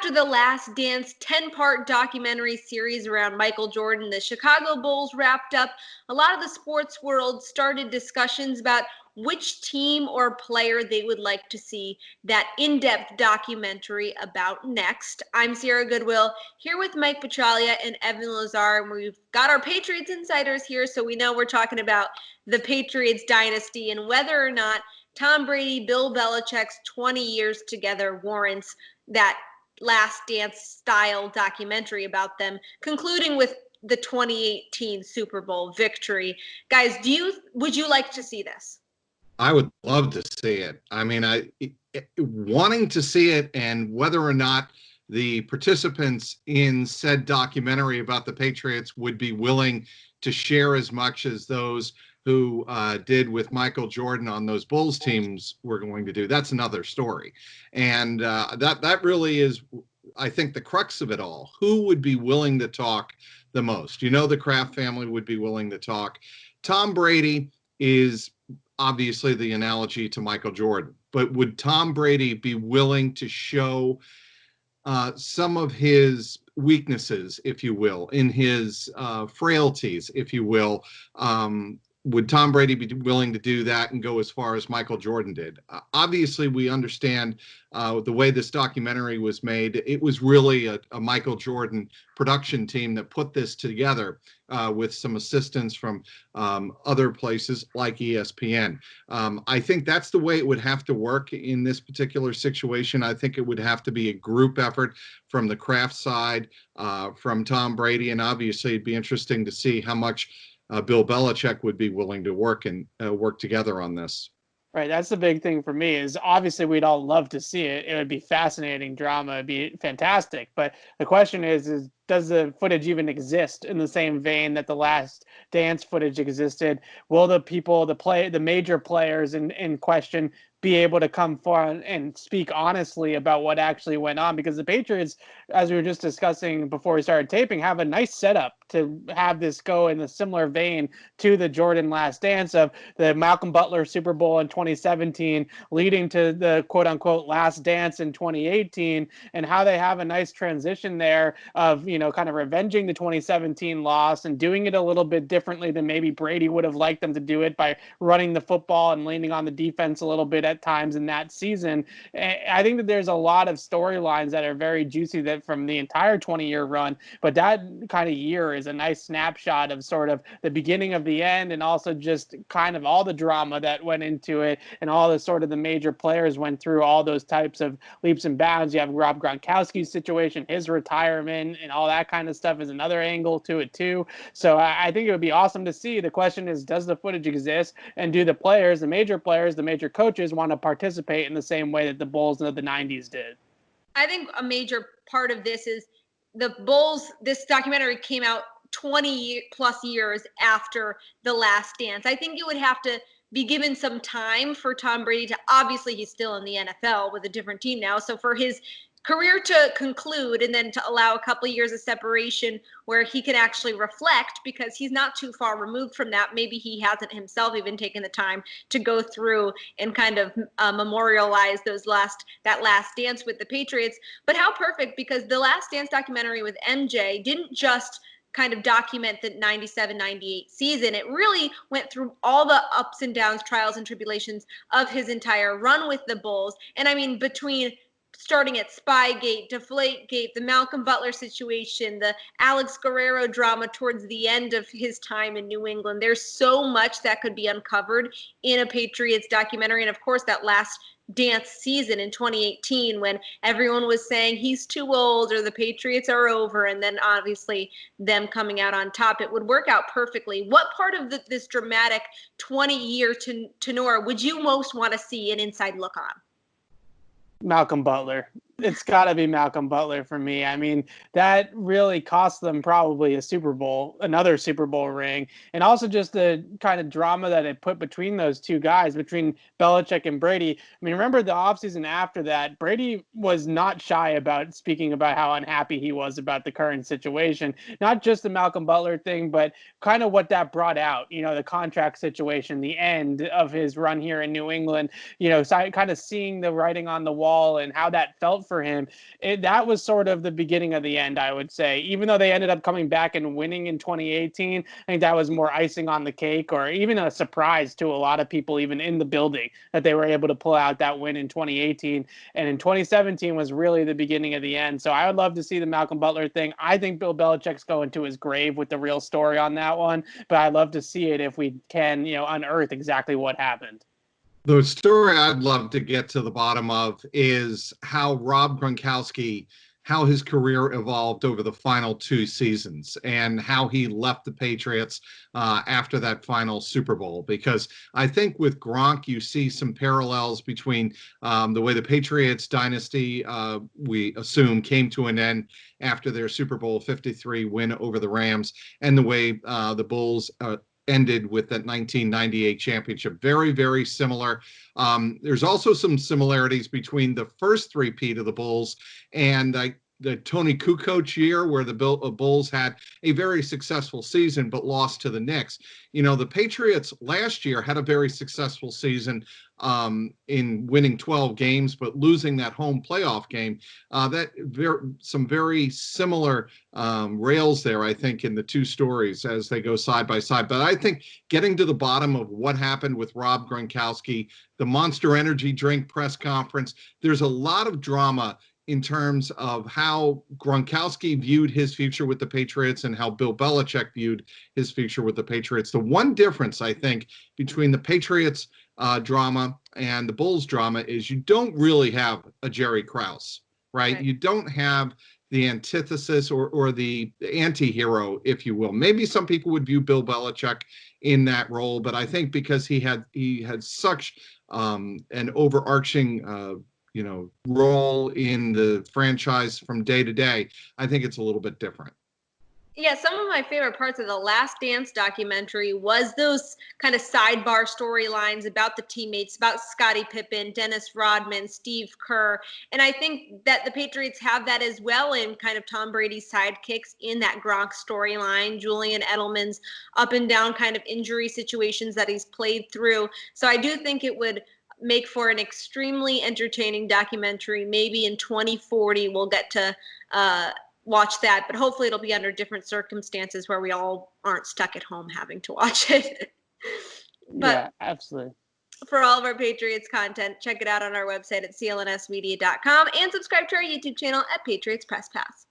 after the Last Dance 10-part documentary series around Michael Jordan, the Chicago Bulls wrapped up, a lot of the sports world started discussions about which team or player they would like to see that in-depth documentary about next. I'm Sarah Goodwill, here with Mike Petraglia and Evan Lazar, and we've got our Patriots insiders here, so we know we're talking about the Patriots dynasty and whether or not Tom Brady, Bill Belichick's 20 years together warrants that Last Dance style documentary about them, concluding with the 2018 Super Bowl victory. Guys, would you like to see this? I would love to see it. I mean, wanting to see it, and whether or not the participants in said documentary about the Patriots would be willing to share as much as those who did with Michael Jordan on those Bulls teams were going to do. That's another story. And that really is, I think, the crux of it all. Who would be willing to talk the most? You know, the Kraft family would be willing to talk. Tom Brady is obviously the analogy to Michael Jordan, but would Tom Brady be willing to show some of his weaknesses, if you will, in his frailties, if you will? Would Tom Brady be willing to do that and go as far as Michael Jordan did? Obviously, we understand the way this documentary was made. It was really a Michael Jordan production team that put this together with some assistance from other places like ESPN. I think that's the way it would have to work in this particular situation. I think it would have to be a group effort from the Kraft side, from Tom Brady, and obviously it'd be interesting to see how much Bill Belichick would be willing to work together on this. Right, that's the big thing for me. Is obviously we'd all love to see it. It would be fascinating drama. It'd be fantastic. But the question is does the footage even exist in the same vein that the Last Dance footage existed? Will the people, the major players in question, be able to come forward and speak honestly about what actually went on? Because the Patriots, as we were just discussing before we started taping, have a nice setup to have this go in a similar vein to the Jordan Last Dance of the Malcolm Butler Super Bowl in 2017 leading to the quote-unquote Last Dance in 2018, and how they have a nice transition there of, you know, kind of revenging the 2017 loss and doing it a little bit differently than maybe Brady would have liked them to do it, by running the football and leaning on the defense a little bit at times in that season. I think that there's a lot of storylines that are very juicy that from the entire 20-year run, but that kind of year is a nice snapshot of sort of the beginning of the end, and also just kind of all the drama that went into it, and all the sort of the major players went through all those types of leaps and bounds. You have Rob Gronkowski's situation, his retirement, and all that kind of stuff is another angle to it too. So I think it would be awesome to see. The question is, does the footage exist, and do the players, the major coaches want to participate in the same way that the Bulls of the 90s did? I think a major part of this is the Bulls, this documentary came out 20 plus years after the Last Dance. I think it would have to be given some time for Tom Brady to, obviously he's still in the NFL with a different team now, so for his career to conclude and then to allow a couple of years of separation where he can actually reflect, because he's not too far removed from that. Maybe he hasn't himself even taken the time to go through and kind of memorialize that last dance with the Patriots. But how perfect, because the Last Dance documentary with MJ didn't just kind of document the 97-98 season. It really went through all the ups and downs, trials and tribulations of his entire run with the Bulls. And I mean, between starting at Spygate, Deflategate, the Malcolm Butler situation, the Alex Guerrero drama towards the end of his time in New England, there's so much that could be uncovered in a Patriots documentary. And of course, that Last Dance season in 2018, when everyone was saying he's too old or the Patriots are over, and then obviously them coming out on top, it would work out perfectly. What part of this dramatic 20-year tenure would you most want to see an inside look on? Malcolm Butler. It's got to be Malcolm Butler for me. I mean, that really cost them probably another Super Bowl ring. And also just the kind of drama that it put between those two guys, between Belichick and Brady. I mean, remember the offseason after that, Brady was not shy about speaking about how unhappy he was about the current situation. Not just the Malcolm Butler thing, but kind of what that brought out, you know, the contract situation, the end of his run here in New England, you know, kind of seeing the writing on the wall and how that felt for for him. That was sort of the beginning of the end, I would say. Even though they ended up coming back and winning in 2018, I think that was more icing on the cake, or even a surprise to a lot of people, even in the building, that they were able to pull out that win in 2018. And in 2017 was really the beginning of the end. So I would love to see the Malcolm Butler thing. I think Bill Belichick's going to his grave with the real story on that one, but I'd love to see it if we can, unearth exactly what happened. The story I'd love to get to the bottom of is how Rob Gronkowski, how his career evolved over the final 2 seasons and how he left the Patriots after that final Super Bowl. Because I think with Gronk, you see some parallels between the way the Patriots dynasty, we assume, came to an end after their Super Bowl 53 win over the Rams, and the way the Bulls ended with that 1998 championship. Very, very similar. There's also some similarities between the first three-peat of the Bulls and the Tony Kukoc year, where the Bulls had a very successful season but lost to the Knicks. The Patriots last year had a very successful season in winning 12 games, but losing that home playoff game. Some very similar rails there, I think, in the two stories as they go side by side. But I think getting to the bottom of what happened with Rob Gronkowski, the Monster Energy drink press conference, there's a lot of drama in terms of how Gronkowski viewed his future with the Patriots and how Bill Belichick viewed his future with the Patriots. The one difference, I think, between the Patriots drama and the Bulls drama is you don't really have a Jerry Krause, right? You don't have the antithesis or the anti-hero, if you will. Maybe some people would view Bill Belichick in that role, but I think because he had such an overarching role in the franchise from day to day, I think it's a little bit different. Yeah, some of my favorite parts of the Last Dance documentary was those kind of sidebar storylines about the teammates, about Scottie Pippen, Dennis Rodman, Steve Kerr. And I think that the Patriots have that as well in kind of Tom Brady's sidekicks in that Gronk storyline, Julian Edelman's up and down kind of injury situations that he's played through. So I do think it would make for an extremely entertaining documentary. Maybe in 2040 we'll get to watch that, but hopefully it'll be under different circumstances where we all aren't stuck at home having to watch it. But yeah, absolutely. For all of our Patriots content, check it out on our website at clnsmedia.com and subscribe to our YouTube channel at Patriots Press Pass.